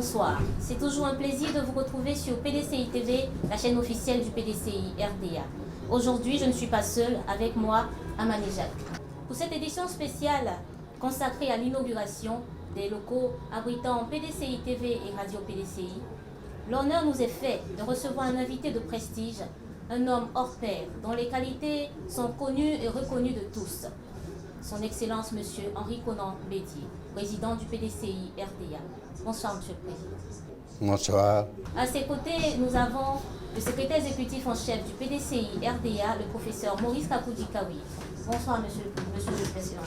bonsoir. C'est toujours un plaisir de vous retrouver sur PDCI TV, la chaîne officielle du PDCI RDA. Aujourd'hui, je ne suis pas seule, avec moi, Amane Jacques. Pour cette édition spéciale consacrée à l'inauguration des locaux abritant PDCI TV et Radio PDCI, l'honneur nous est fait de recevoir un invité de prestige, un homme hors pair, dont les qualités sont connues et reconnues de tous. Son Excellence, M. Henri Konan Bédié, président du PDCI RDA. Bonsoir, Monsieur le Président. Bonsoir. À ses côtés, nous avons le secrétaire exécutif en chef du PDCI RDA, le professeur Maurice Kakoudi-Kawi. Bonsoir, Monsieur le Président.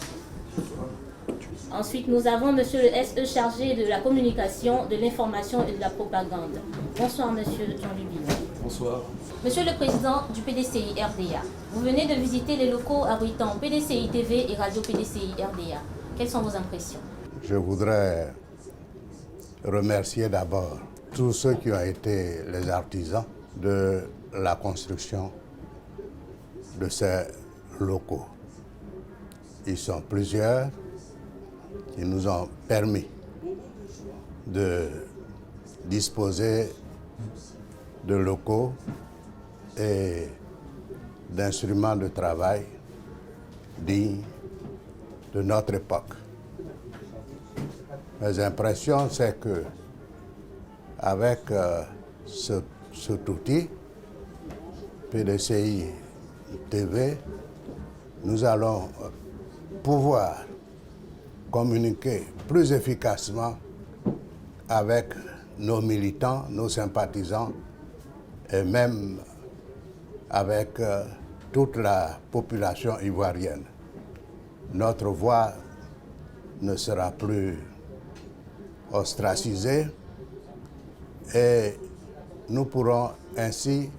Ensuite, nous avons Monsieur le SE chargé de la communication, de l'information et de la propagande. Bonsoir, Monsieur Jean-Louis Bino. Bonsoir. Monsieur le Président du PDCI RDA, vous venez de visiter les locaux abritant PDCI TV et Radio PDCI RDA. Quelles sont vos impressions? Je voudrais remercier d'abord tous ceux qui ont été les artisans de la construction de ces locaux. Ils sont plusieurs qui nous ont permis de disposer de locaux et d'instruments de travail dignes de notre époque. Mes impressions, c'est que avec cet outil, PDCI TV, nous allons pouvoir communiquer plus efficacement avec nos militants, nos sympathisants et même avec toute la population ivoirienne. Notre voix ne sera plus ostracisée et nous pourrons ainsi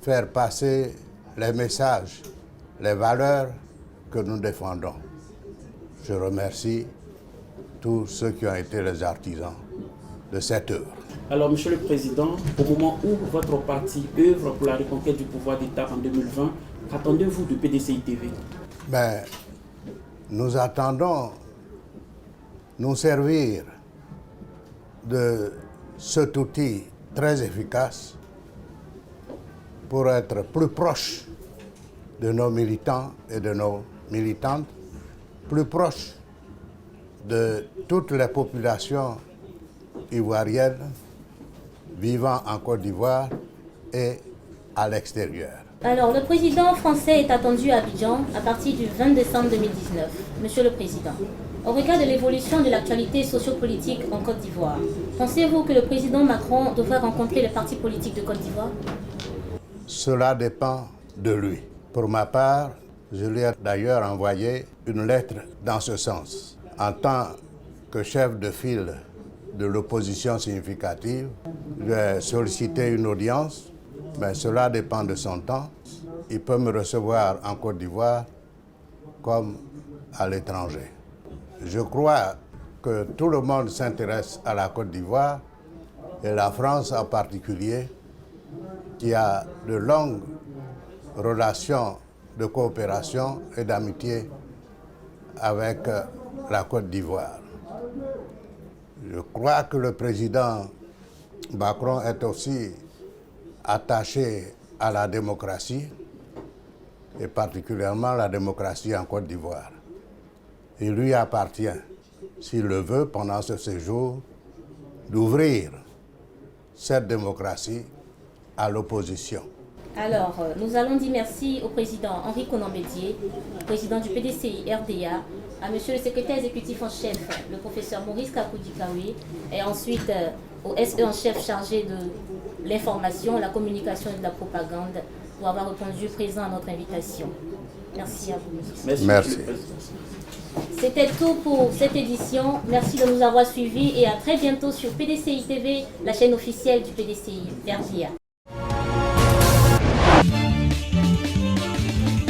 faire passer les messages, les valeurs que nous défendons. Je remercie tous ceux qui ont été les artisans de cette œuvre. Alors, Monsieur le Président, au moment où votre parti œuvre pour la reconquête du pouvoir d'État en 2020, qu'attendez-vous du PDCI TV? Nous attendons nous servir de cet outil très efficace pour être plus proche de nos militants et de nos militantes, plus proche de toutes les populations ivoiriennes vivant en Côte d'Ivoire et à l'extérieur. Alors, le président français est attendu à Abidjan à partir du 20 décembre 2019. Monsieur le Président, au regard de l'évolution de l'actualité sociopolitique en Côte d'Ivoire, pensez-vous que le président Macron devrait rencontrer les partis politiques de Côte d'Ivoire? Cela dépend de lui. Pour ma part, je lui ai d'ailleurs envoyé une lettre dans ce sens. En tant que chef de file de l'opposition significative, j'ai sollicité une audience, mais cela dépend de son temps. Il peut me recevoir en Côte d'Ivoire comme à l'étranger. Je crois que tout le monde s'intéresse à la Côte d'Ivoire et la France en particulier, qui a de longues relations de coopération et d'amitié avec la Côte d'Ivoire. Je crois que le président Macron est aussi attaché à la démocratie, et particulièrement la démocratie en Côte d'Ivoire. Il lui appartient, s'il le veut, pendant ce séjour, d'ouvrir cette démocratie à l'opposition. Alors, nous allons dire merci au président Henri Konan Bédié, président du PDCI RDA, à monsieur le secrétaire exécutif en chef, le professeur Maurice Kakoudi-Kawi, et ensuite au SE en chef chargé de l'information, la communication et de la propagande, pour avoir répondu présent à notre invitation. Merci à vous. Merci. C'était tout pour cette édition. Merci de nous avoir suivis et à très bientôt sur PDCI TV, la chaîne officielle du PDCI RDA.